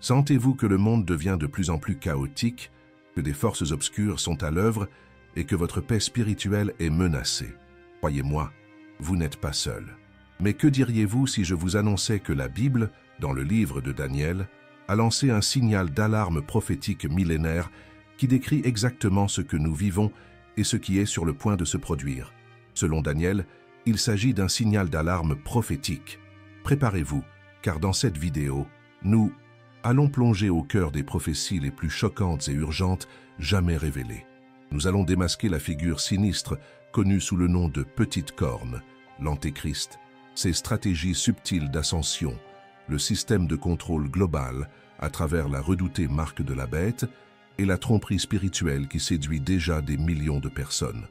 Sentez-vous que le monde devient de plus en plus chaotique, que des forces obscures sont à l'œuvre et que votre paix spirituelle est menacée. Croyez-moi, vous n'êtes pas seul. Mais que diriez-vous si je vous annonçais que la Bible, dans le livre de Daniel, a lancé un signal d'alarme prophétique millénaire qui décrit exactement ce que nous vivons et ce qui est sur le point de se produire. Selon Daniel, il s'agit d'un signal d'alarme prophétique. Préparez-vous, car dans cette vidéo, nous allons plonger au cœur des prophéties les plus choquantes et urgentes jamais révélées. Nous allons démasquer la figure sinistre connue sous le nom de Petite Corne, l'Antéchrist, ses stratégies subtiles d'ascension, le système de contrôle global à travers la redoutée marque de la bête et la tromperie spirituelle qui séduit déjà des millions de personnes.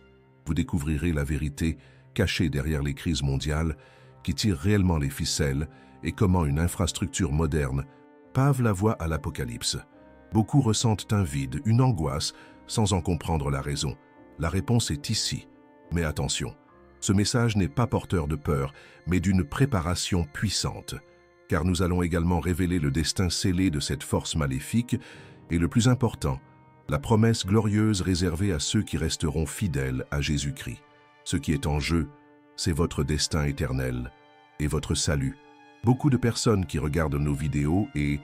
Vous découvrirez la vérité cachée derrière les crises mondiales qui tirent réellement les ficelles et comment une infrastructure moderne pave la voie à l'apocalypse. Beaucoup ressentent un vide, une angoisse, sans en comprendre la raison. La réponse est ici. Mais attention, ce message n'est pas porteur de peur, mais d'une préparation puissante, car nous allons également révéler le destin scellé de cette force maléfique et le plus important, la promesse glorieuse réservée à ceux qui resteront fidèles à Jésus-Christ. Ce qui est en jeu, c'est votre destin éternel et votre salut. Beaucoup de personnes qui regardent nos vidéos et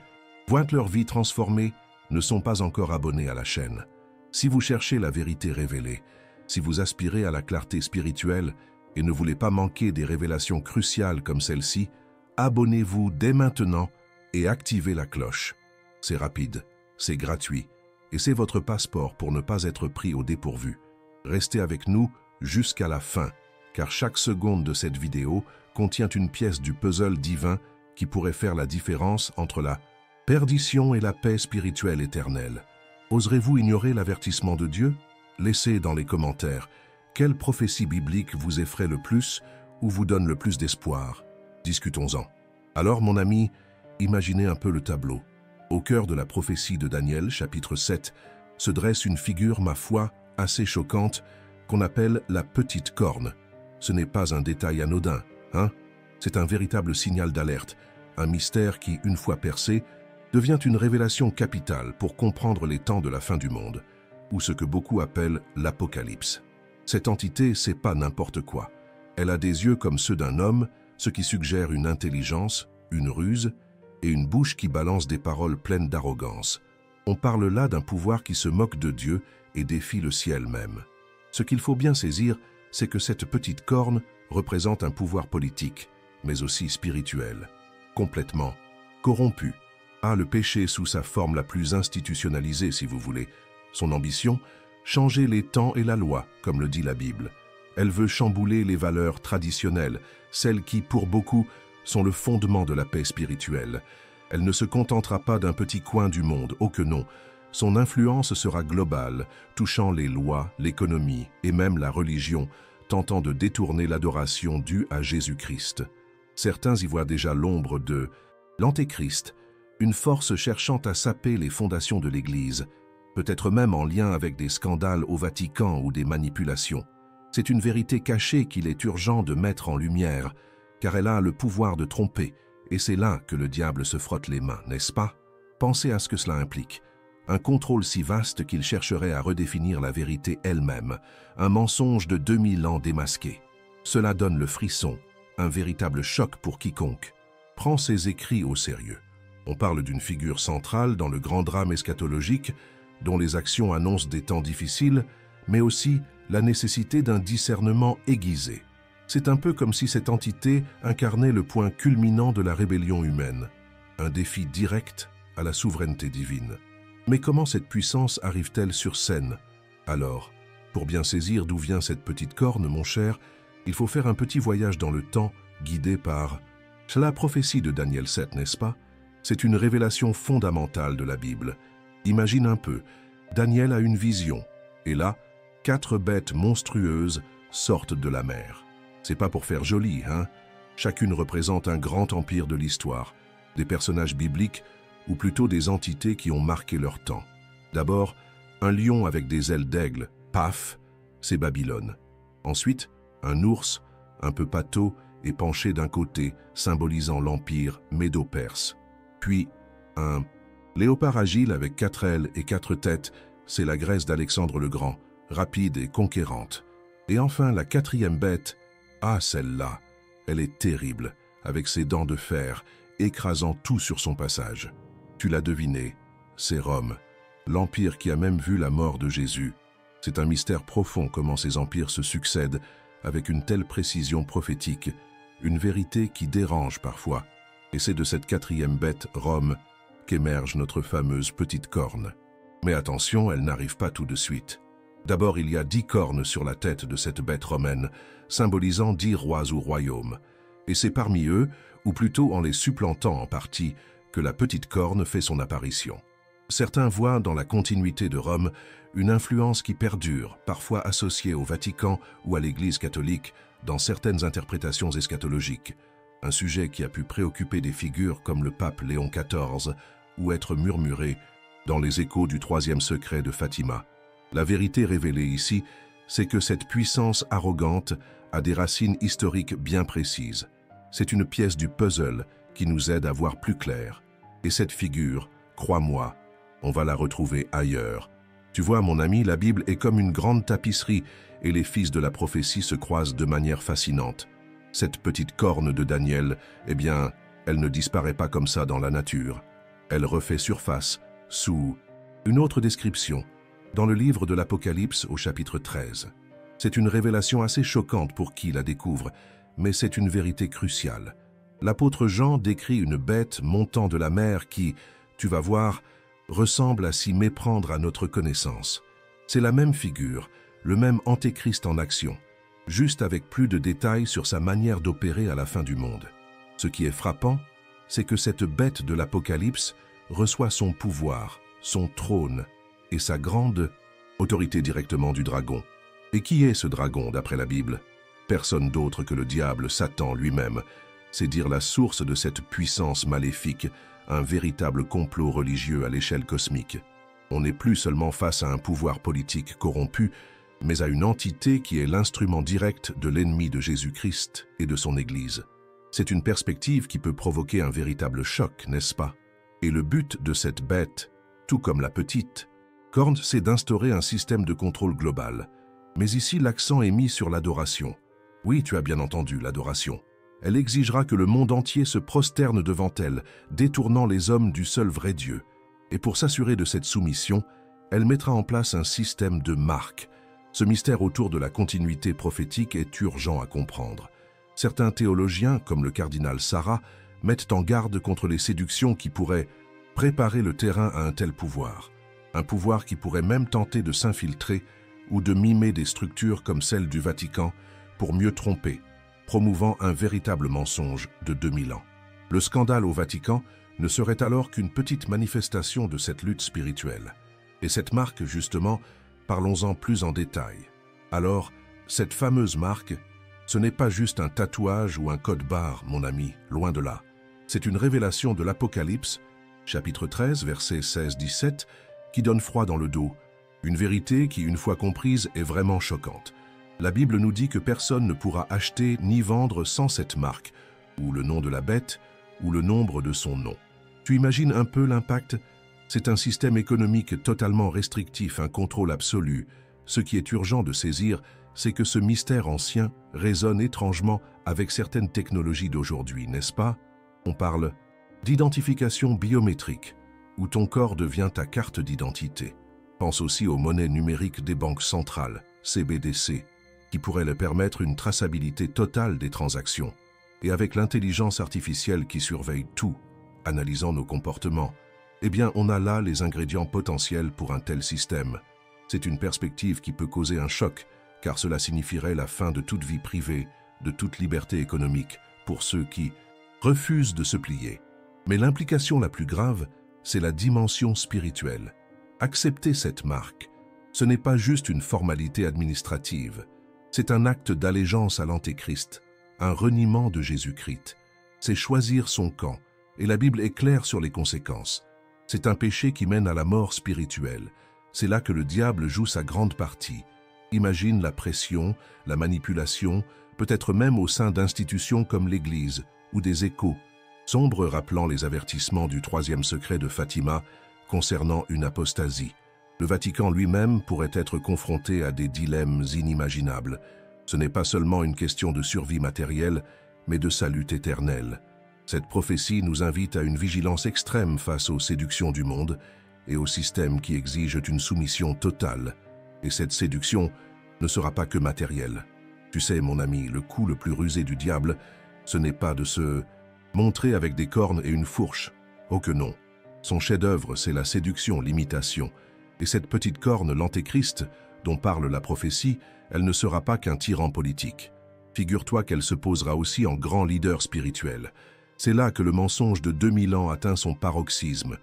voient leur vie transformée ne sont pas encore abonnées à la chaîne. Si vous cherchez la vérité révélée, si vous aspirez à la clarté spirituelle et ne voulez pas manquer des révélations cruciales comme celle-ci, abonnez-vous dès maintenant et activez la cloche. C'est rapide, c'est gratuit et c'est votre passeport pour ne pas être pris au dépourvu. Restez avec nous jusqu'à la fin, car chaque seconde de cette vidéo contient une pièce du puzzle divin qui pourrait faire la différence entre la perdition et la paix spirituelle éternelle. Oserez-vous ignorer l'avertissement de Dieu? Laissez dans les commentaires quelle prophétie biblique vous effraie le plus ou vous donne le plus d'espoir. Discutons-en. Alors, mon ami, imaginez un peu le tableau. Au cœur de la prophétie de Daniel, chapitre 7, se dresse une figure, ma foi, assez choquante, qu'on appelle la Petite Corne. Ce n'est pas un détail anodin, hein? C'est un véritable signal d'alerte, un mystère qui, une fois percé, devient une révélation capitale pour comprendre les temps de la fin du monde, ou ce que beaucoup appellent l'apocalypse. Cette entité, c'est pas n'importe quoi. Elle a des yeux comme ceux d'un homme, ce qui suggère une intelligence, une ruse, et une bouche qui balance des paroles pleines d'arrogance. On parle là d'un pouvoir qui se moque de Dieu et défie le ciel même. Ce qu'il faut bien saisir, c'est que cette petite corne représente un pouvoir politique, mais aussi spirituel, complètement corrompu. Le péché sous sa forme la plus institutionnalisée, si vous voulez. Son ambition, changer les temps et la loi, comme le dit la Bible. Elle veut chambouler les valeurs traditionnelles, celles qui, pour beaucoup, sont le fondement de la paix spirituelle. Elle ne se contentera pas d'un petit coin du monde, oh que non. Son influence sera globale, touchant les lois, l'économie et même la religion, tentant de détourner l'adoration due à Jésus-Christ. Certains y voient déjà l'ombre de l'Antéchrist, une force cherchant à saper les fondations de l'Église, peut-être même en lien avec des scandales au Vatican ou des manipulations. C'est une vérité cachée qu'il est urgent de mettre en lumière, car elle a le pouvoir de tromper, et c'est là que le diable se frotte les mains, n'est-ce pas? Pensez à ce que cela implique. Un contrôle si vaste qu'il chercherait à redéfinir la vérité elle-même, un mensonge de 2000 ans démasqué. Cela donne le frisson, un véritable choc pour quiconque prend ses écrits au sérieux. On parle d'une figure centrale dans le grand drame eschatologique, dont les actions annoncent des temps difficiles, mais aussi la nécessité d'un discernement aiguisé. C'est un peu comme si cette entité incarnait le point culminant de la rébellion humaine, un défi direct à la souveraineté divine. Mais comment cette puissance arrive-t-elle sur scène? Alors, pour bien saisir d'où vient cette petite corne, mon cher, il faut faire un petit voyage dans le temps, guidé par la prophétie de Daniel 7, n'est-ce pas? C'est une révélation fondamentale de la Bible. Imagine un peu, Daniel a une vision, et là, 4 bêtes monstrueuses sortent de la mer. C'est pas pour faire joli, hein? Chacune représente un grand empire de l'histoire, des personnages bibliques, ou plutôt des entités qui ont marqué leur temps. D'abord, un lion avec des ailes d'aigle, paf, c'est Babylone. Ensuite, un ours, un peu pâteau et penché d'un côté, symbolisant l'empire médo-perse. Puis, un Léopard agile avec 4 ailes et 4 têtes, c'est la Grèce d'Alexandre le Grand, rapide et conquérante. Et enfin, la 4e bête, ah celle-là, elle est terrible, avec ses dents de fer, écrasant tout sur son passage. Tu l'as deviné, c'est Rome, l'empire qui a même vu la mort de Jésus. C'est un mystère profond comment ces empires se succèdent avec une telle précision prophétique, une vérité qui dérange parfois. Et c'est de cette 4e bête, Rome, qu'émerge notre fameuse petite corne. Mais attention, elle n'arrive pas tout de suite. D'abord, il y a 10 cornes sur la tête de cette bête romaine, symbolisant 10 rois ou royaumes. Et c'est parmi eux, ou plutôt en les supplantant en partie, que la petite corne fait son apparition. Certains voient dans la continuité de Rome une influence qui perdure, parfois associée au Vatican ou à l'Église catholique dans certaines interprétations eschatologiques, un sujet qui a pu préoccuper des figures comme le pape Léon XIV ou être murmuré dans les échos du 3e secret de Fatima. La vérité révélée ici, c'est que cette puissance arrogante a des racines historiques bien précises. C'est une pièce du puzzle qui nous aide à voir plus clair. Et cette figure, crois-moi, on va la retrouver ailleurs. Tu vois, mon ami, la Bible est comme une grande tapisserie et les fils de la prophétie se croisent de manière fascinante. Cette petite corne de Daniel, eh bien, elle ne disparaît pas comme ça dans la nature. Elle refait surface sous une autre description, dans le livre de l'Apocalypse au chapitre 13. C'est une révélation assez choquante pour qui la découvre, mais c'est une vérité cruciale. L'apôtre Jean décrit une bête montant de la mer qui, tu vas voir, ressemble à s'y méprendre à notre connaissance. C'est la même figure, le même antéchrist en action, juste avec plus de détails sur sa manière d'opérer à la fin du monde. Ce qui est frappant, c'est que cette bête de l'Apocalypse reçoit son pouvoir, son trône et sa grande autorité directement du dragon. Et qui est ce dragon d'après la Bible? Personne d'autre que le diable, Satan lui-même. C'est dire la source de cette puissance maléfique, un véritable complot religieux à l'échelle cosmique. On n'est plus seulement face à un pouvoir politique corrompu, mais à une entité qui est l'instrument direct de l'ennemi de Jésus-Christ et de son Église. C'est une perspective qui peut provoquer un véritable choc, n'est-ce pas? Et le but de cette bête, tout comme la petite corne, c'est d'instaurer un système de contrôle global. Mais ici, l'accent est mis sur l'adoration. Oui, tu as bien entendu, l'adoration. Elle exigera que le monde entier se prosterne devant elle, détournant les hommes du seul vrai Dieu. Et pour s'assurer de cette soumission, elle mettra en place un système de marques. Ce mystère autour de la continuité prophétique est urgent à comprendre. Certains théologiens, comme le cardinal Sarah, mettent en garde contre les séductions qui pourraient préparer le terrain à un tel pouvoir. Un pouvoir qui pourrait même tenter de s'infiltrer ou de mimer des structures comme celle du Vatican pour mieux tromper, promouvant un véritable mensonge de 2000 ans. Le scandale au Vatican ne serait alors qu'une petite manifestation de cette lutte spirituelle. Et cette marque, justement, parlons-en plus en détail. Alors, cette fameuse marque, ce n'est pas juste un tatouage ou un code-barre, mon ami, loin de là. C'est une révélation de l'Apocalypse, chapitre 13, versets 16-17, qui donne froid dans le dos. Une vérité qui, une fois comprise, est vraiment choquante. La Bible nous dit que personne ne pourra acheter ni vendre sans cette marque, ou le nom de la bête, ou le nombre de son nom. Tu imagines un peu l'impact? C'est un système économique totalement restrictif, un contrôle absolu. Ce qui est urgent de saisir, c'est que ce mystère ancien résonne étrangement avec certaines technologies d'aujourd'hui, n'est-ce pas? On parle d'identification biométrique, où ton corps devient ta carte d'identité. Pense aussi aux monnaies numériques des banques centrales, CBDC, qui pourraient leur permettre une traçabilité totale des transactions. Et avec l'intelligence artificielle qui surveille tout, analysant nos comportements, eh bien on a là les ingrédients potentiels pour un tel système. C'est une perspective qui peut causer un choc, car cela signifierait la fin de toute vie privée, de toute liberté économique, pour ceux qui refusent de se plier. Mais l'implication la plus grave, c'est la dimension spirituelle. Accepter cette marque, ce n'est pas juste une formalité administrative, c'est un acte d'allégeance à l'Antéchrist, un reniement de Jésus-Christ. C'est choisir son camp, et la Bible est claire sur les conséquences. C'est un péché qui mène à la mort spirituelle. C'est là que le diable joue sa grande partie. Imagine la pression, la manipulation, peut-être même au sein d'institutions comme l'Église ou des échos, sombres rappelant les avertissements du 3e secret de Fatima, concernant une apostasie. Le Vatican lui-même pourrait être confronté à des dilemmes inimaginables. Ce n'est pas seulement une question de survie matérielle, mais de salut éternel. Cette prophétie nous invite à une vigilance extrême face aux séductions du monde et aux systèmes qui exigent une soumission totale. Et cette séduction ne sera pas que matérielle. Tu sais, mon ami, le coup le plus rusé du diable, ce n'est pas de se montrer avec des cornes et une fourche. Oh que non. Son chef-d'œuvre, c'est la séduction, l'imitation. Et cette petite corne, l'antéchrist, dont parle la prophétie, elle ne sera pas qu'un tyran politique. Figure-toi qu'elle se posera aussi en grand leader spirituel. C'est là que le mensonge de 2000 ans atteint son paroxysme.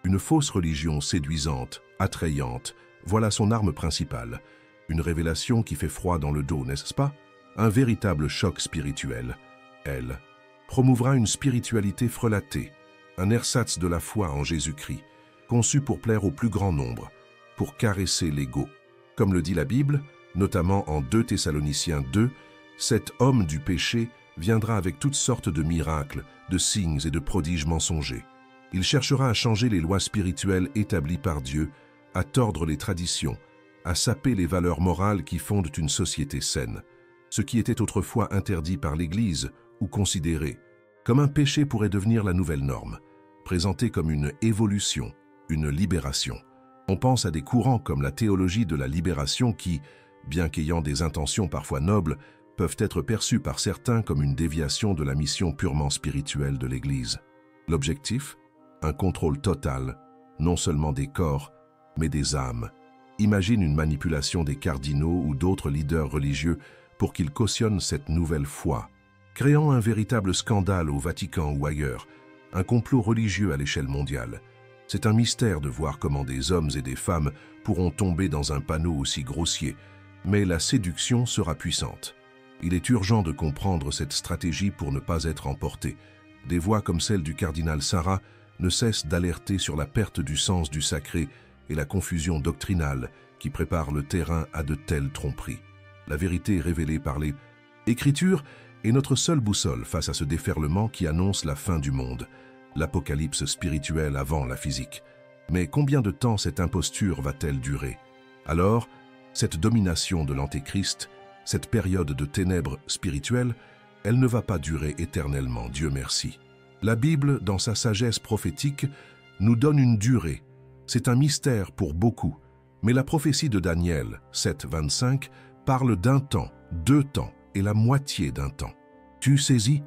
Une fausse religion séduisante, attrayante, voilà son arme principale. Une révélation qui fait froid dans le dos, n'est-ce pas? Un véritable choc spirituel. Elle promouvra une spiritualité frelatée, un ersatz de la foi en Jésus-Christ, conçu pour plaire au plus grand nombre, pour caresser l'ego. Comme le dit la Bible, notamment en 2 Thessaloniciens 2, cet homme du péché viendra avec toutes sortes de miracles, de signes et de prodiges mensongers. Il cherchera à changer les lois spirituelles établies par Dieu, à tordre les traditions, à saper les valeurs morales qui fondent une société saine. Ce qui était autrefois interdit par l'Église ou considéré comme un péché pourrait devenir la nouvelle norme, présenté comme une évolution, une libération. On pense à des courants comme la théologie de la libération qui, bien qu'ayant des intentions parfois nobles, peuvent être perçus par certains comme une déviation de la mission purement spirituelle de l'Église. L'objectif? Un contrôle total, non seulement des corps, mais des âmes. Imagine une manipulation des cardinaux ou d'autres leaders religieux pour qu'ils cautionnent cette nouvelle foi, créant un véritable scandale au Vatican ou ailleurs, un complot religieux à l'échelle mondiale. C'est un mystère de voir comment des hommes et des femmes pourront tomber dans un panneau aussi grossier, mais la séduction sera puissante. Il est urgent de comprendre cette stratégie pour ne pas être emporté. Des voix comme celle du cardinal Sarah ne cessent d'alerter sur la perte du sens du sacré et la confusion doctrinale qui prépare le terrain à de telles tromperies. La vérité révélée par les Écritures est notre seule boussole face à ce déferlement qui annonce la fin du monde, l'apocalypse spirituelle avant la physique. Mais combien de temps cette imposture va-t-elle durer? Alors, cette domination de l'Antéchrist, cette période de ténèbres spirituelles, elle ne va pas durer éternellement, Dieu merci. La Bible, dans sa sagesse prophétique, nous donne une durée. C'est un mystère pour beaucoup, mais la prophétie de Daniel 7, 25 parle d'un temps, 2 temps et la moitié d'un temps. Tu saisis?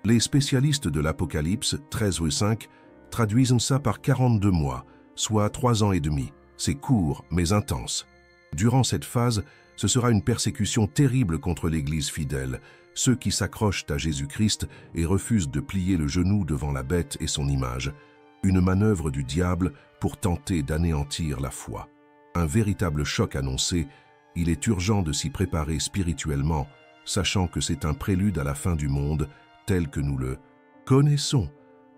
Les spécialistes de l'Apocalypse 13:5 traduisent ça par 42 mois, soit 3 ans et demi. C'est court mais intense. Durant cette phase, ce sera une persécution terrible contre l'Église fidèle, ceux qui s'accrochent à Jésus-Christ et refusent de plier le genou devant la bête et son image. Une manœuvre du diable pour tenter d'anéantir la foi. Un véritable choc annoncé, il est urgent de s'y préparer spirituellement, sachant que c'est un prélude à la fin du monde tel que nous le connaissons.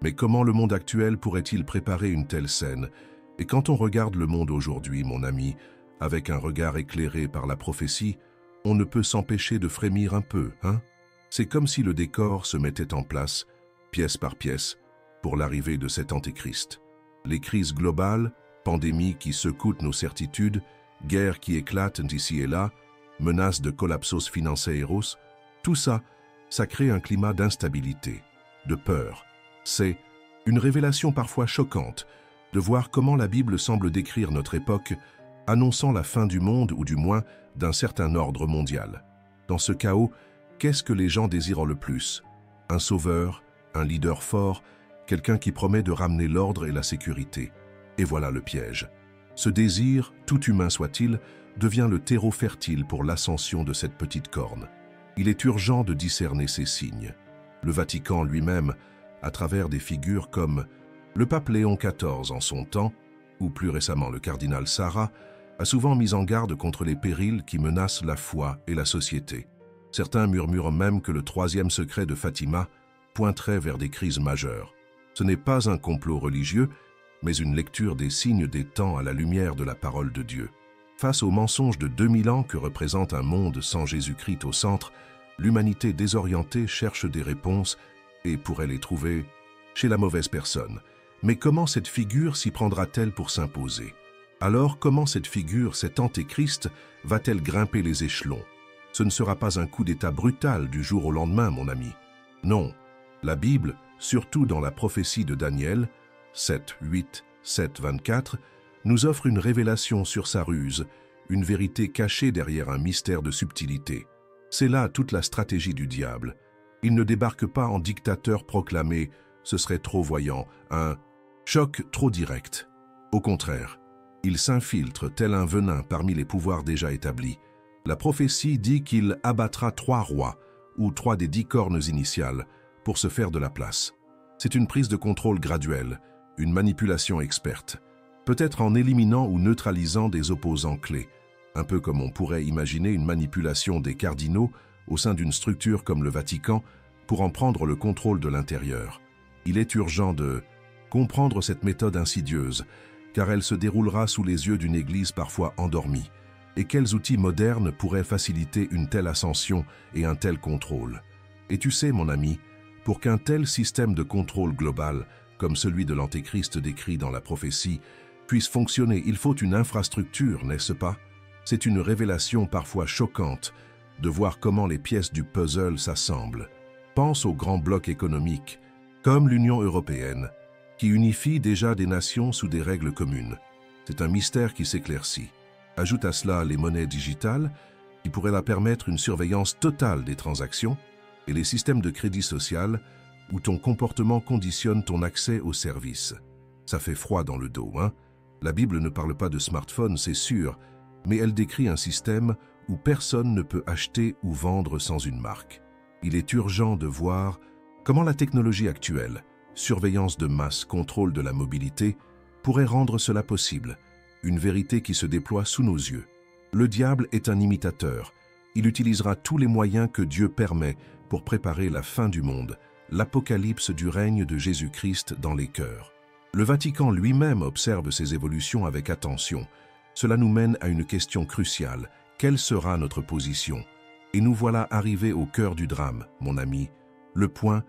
Mais comment le monde actuel pourrait-il préparer une telle scène? Et quand on regarde le monde aujourd'hui, mon ami, avec un regard éclairé par la prophétie, on ne peut s'empêcher de frémir un peu, hein? C'est comme si le décor se mettait en place, pièce par pièce, pour l'arrivée de cet antéchrist. Les crises globales, pandémies qui secouent nos certitudes, guerres qui éclatent ici et là, menaces de collapsos financieros, tout ça, ça crée un climat d'instabilité, de peur. C'est une révélation parfois choquante de voir comment la Bible semble décrire notre époque, annonçant la fin du monde ou du moins d'un certain ordre mondial. Dans ce chaos, qu'est-ce que les gens désirent le plus? Un sauveur, un leader fort, quelqu'un qui promet de ramener l'ordre et la sécurité. Et voilà le piège. Ce désir, tout humain soit-il, devient le terreau fertile pour l'ascension de cette petite corne. Il est urgent de discerner ces signes. Le Vatican lui-même, à travers des figures comme le pape Léon XIV en son temps, ou plus récemment le cardinal Sarah, a souvent mis en garde contre les périls qui menacent la foi et la société. Certains murmurent même que le 3e secret de Fatima pointerait vers des crises majeures. Ce n'est pas un complot religieux, mais une lecture des signes des temps à la lumière de la parole de Dieu. Face aux mensonges de 2000 ans que représente un monde sans Jésus-Christ au centre, l'humanité désorientée cherche des réponses et pourrait les trouver chez la mauvaise personne. Mais comment cette figure s'y prendra-t-elle pour s'imposer? Alors comment cette figure, cet antéchrist, va-t-elle grimper les échelons? Ce ne sera pas un coup d'état brutal du jour au lendemain, mon ami. Non, la Bible, surtout dans la prophétie de Daniel, 7, 8, 7, 24, nous offre une révélation sur sa ruse, une vérité cachée derrière un mystère de subtilité. C'est là toute la stratégie du diable. Il ne débarque pas en dictateur proclamé, ce serait trop voyant, un choc trop direct. Au contraire, il s'infiltre tel un venin parmi les pouvoirs déjà établis. La prophétie dit qu'il abattra 3 rois, ou 3 des 10 cornes initiales, pour se faire de la place. C'est une prise de contrôle graduelle, une manipulation experte, peut-être en éliminant ou neutralisant des opposants clés, un peu comme on pourrait imaginer une manipulation des cardinaux au sein d'une structure comme le Vatican pour en prendre le contrôle de l'intérieur. Il est urgent de comprendre cette méthode insidieuse, car elle se déroulera sous les yeux d'une Église parfois endormie. Et quels outils modernes pourraient faciliter une telle ascension et un tel contrôle? Et tu sais, mon ami, pour qu'un tel système de contrôle global, comme celui de l'Antéchrist décrit dans la prophétie, puisse fonctionner, il faut une infrastructure, n'est-ce pas? C'est une révélation parfois choquante de voir comment les pièces du puzzle s'assemblent. Pense aux grands blocs économiques, comme l'Union européenne, qui unifie déjà des nations sous des règles communes. C'est un mystère qui s'éclaircit. Ajoute à cela les monnaies digitales, qui pourraient la permettre une surveillance totale des transactions, et les systèmes de crédit social, où ton comportement conditionne ton accès aux services. Ça fait froid dans le dos, hein? La Bible ne parle pas de smartphone, c'est sûr, mais elle décrit un système où personne ne peut acheter ou vendre sans une marque. Il est urgent de voir comment la technologie actuelle, surveillance de masse, contrôle de la mobilité, pourrait rendre cela possible, une vérité qui se déploie sous nos yeux. Le diable est un imitateur. Il utilisera tous les moyens que Dieu permet pour préparer la fin du monde, l'apocalypse du règne de Jésus-Christ dans les cœurs. Le Vatican lui-même observe ces évolutions avec attention. Cela nous mène à une question cruciale. Quelle sera notre position? Et nous voilà arrivés au cœur du drame, mon ami, le point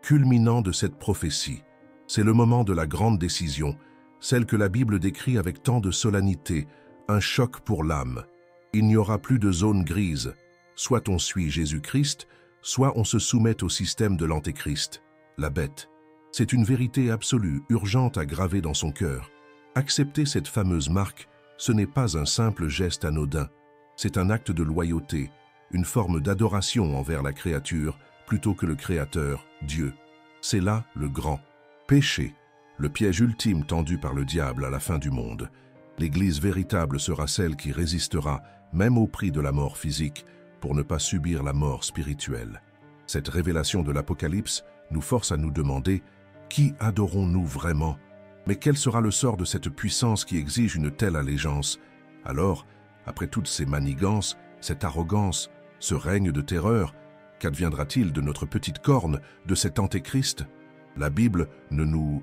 culminant de cette prophétie. C'est le moment de la grande décision, celle que la Bible décrit avec tant de solennité, un choc pour l'âme. Il n'y aura plus de zone grise. Soit on suit Jésus-Christ, soit on se soumet au système de l'Antéchrist, la bête. C'est une vérité absolue, urgente à graver dans son cœur. Accepter cette fameuse marque, ce n'est pas un simple geste anodin. C'est un acte de loyauté, une forme d'adoration envers la créature, plutôt que le Créateur, Dieu. C'est là le grand péché, le piège ultime tendu par le diable à la fin du monde. L'Église véritable sera celle qui résistera, même au prix de la mort physique, pour ne pas subir la mort spirituelle. Cette révélation de l'Apocalypse nous force à nous demander « Qui adorons-nous vraiment ?» Mais quel sera le sort de cette puissance qui exige une telle allégeance? Alors, après toutes ces manigances, cette arrogance, ce règne de terreur, qu'adviendra-t-il de notre petite corne, de cet antéchrist? La Bible ne nous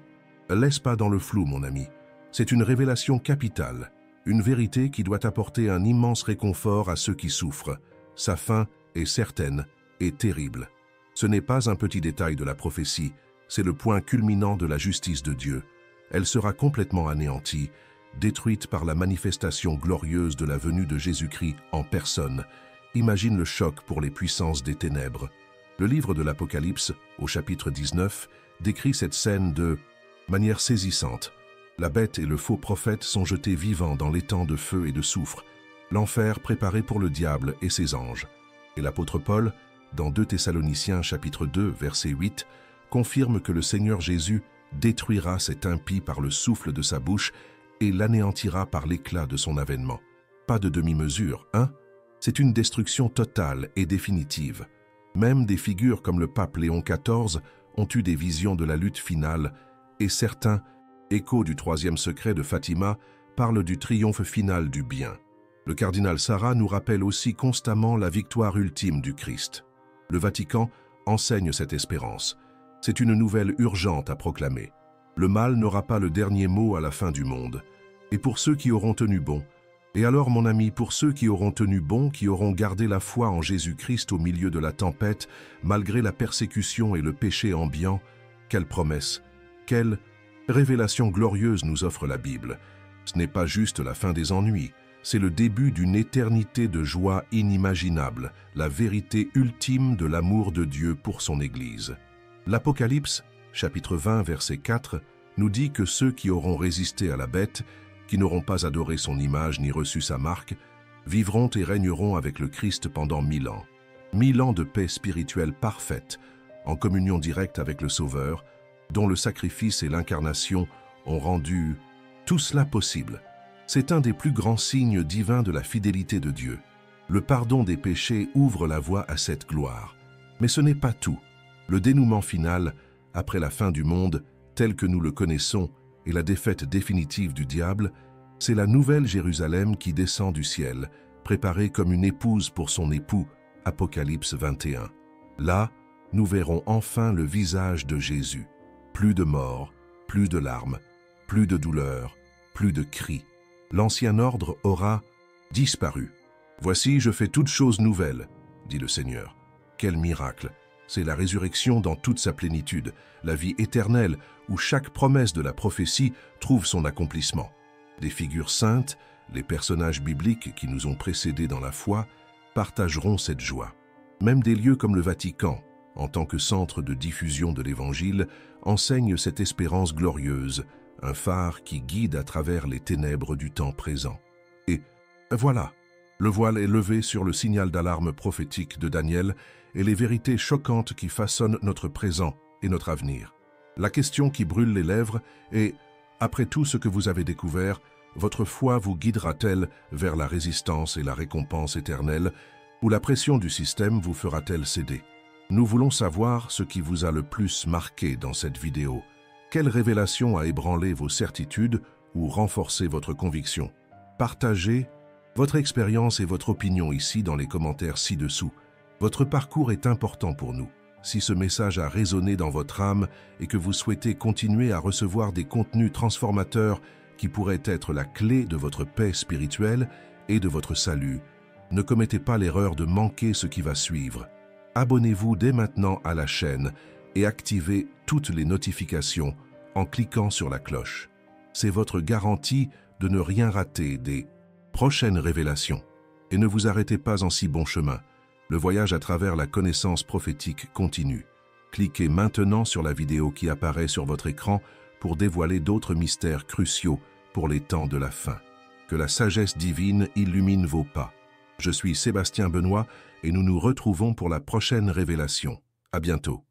laisse pas dans le flou, mon ami. C'est une révélation capitale, une vérité qui doit apporter un immense réconfort à ceux qui souffrent. Sa fin est certaine et terrible. Ce n'est pas un petit détail de la prophétie, c'est le point culminant de la justice de Dieu. Elle sera complètement anéantie, détruite par la manifestation glorieuse de la venue de Jésus-Christ en personne. Imagine le choc pour les puissances des ténèbres. Le livre de l'Apocalypse, au chapitre 19, décrit cette scène de manière saisissante. La bête et le faux prophète sont jetés vivants dans l'étang de feu et de soufre, l'enfer préparé pour le diable et ses anges. Et l'apôtre Paul, dans 2 Thessaloniciens chapitre 2, verset 8, confirme que le Seigneur Jésus détruira cet impie par le souffle de sa bouche et l'anéantira par l'éclat de son avènement. Pas de demi-mesure, hein? C'est une destruction totale et définitive. Même des figures comme le pape Léon XIV ont eu des visions de la lutte finale et certains, échos du 3e secret de Fatima, parlent du triomphe final du bien. Le cardinal Sarah nous rappelle aussi constamment la victoire ultime du Christ. Le Vatican enseigne cette espérance. C'est une nouvelle urgente à proclamer. Le mal n'aura pas le dernier mot à la fin du monde. Et pour ceux qui auront tenu bon, et alors mon ami, pour ceux qui auront tenu bon, qui auront gardé la foi en Jésus-Christ au milieu de la tempête, malgré la persécution et le péché ambiant, quelle promesse, quelle révélation glorieuse nous offre la Bible. Ce n'est pas juste la fin des ennuis, c'est le début d'une éternité de joie inimaginable, la vérité ultime de l'amour de Dieu pour son Église. L'Apocalypse, chapitre 20, verset 4, nous dit que ceux qui auront résisté à la bête, qui n'auront pas adoré son image ni reçu sa marque, vivront et régneront avec le Christ pendant 1000 ans. 1000 ans de paix spirituelle parfaite, en communion directe avec le Sauveur, dont le sacrifice et l'incarnation ont rendu tout cela possible. C'est un des plus grands signes divins de la fidélité de Dieu. Le pardon des péchés ouvre la voie à cette gloire. Mais ce n'est pas tout. Le dénouement final, après la fin du monde, tel que nous le connaissons, et la défaite définitive du diable, c'est la nouvelle Jérusalem qui descend du ciel, préparée comme une épouse pour son époux, Apocalypse 21. Là, nous verrons enfin le visage de Jésus. Plus de mort, plus de larmes, plus de douleur, plus de cris. L'ancien ordre aura disparu. « Voici, je fais toutes choses nouvelles, dit le Seigneur. » Quel miracle! C'est la résurrection dans toute sa plénitude, la vie éternelle où chaque promesse de la prophétie trouve son accomplissement. Des figures saintes, les personnages bibliques qui nous ont précédés dans la foi, partageront cette joie. Même des lieux comme le Vatican, en tant que centre de diffusion de l'Évangile, enseignent cette espérance glorieuse, un phare qui guide à travers les ténèbres du temps présent. Et voilà, le voile est levé sur le signal d'alarme prophétique de Daniel et les vérités choquantes qui façonnent notre présent et notre avenir. La question qui brûle les lèvres est, après tout ce que vous avez découvert, votre foi vous guidera-t-elle vers la résistance et la récompense éternelle, ou la pression du système vous fera-t-elle céder? Nous voulons savoir ce qui vous a le plus marqué dans cette vidéo. Quelle révélation a ébranlé vos certitudes ou renforcé votre conviction? Partagez votre expérience et votre opinion ici dans les commentaires ci-dessous. Votre parcours est important pour nous. Si ce message a résonné dans votre âme et que vous souhaitez continuer à recevoir des contenus transformateurs qui pourraient être la clé de votre paix spirituelle et de votre salut, ne commettez pas l'erreur de manquer ce qui va suivre. Abonnez-vous dès maintenant à la chaîne et activez toutes les notifications en cliquant sur la cloche. C'est votre garantie de ne rien rater des prochaines révélations. Et ne vous arrêtez pas en si bon chemin. Le voyage à travers la connaissance prophétique continue. Cliquez maintenant sur la vidéo qui apparaît sur votre écran pour dévoiler d'autres mystères cruciaux pour les temps de la fin. Que la sagesse divine illumine vos pas. Je suis Sébastien Benoît et nous nous retrouvons pour la prochaine révélation. À bientôt.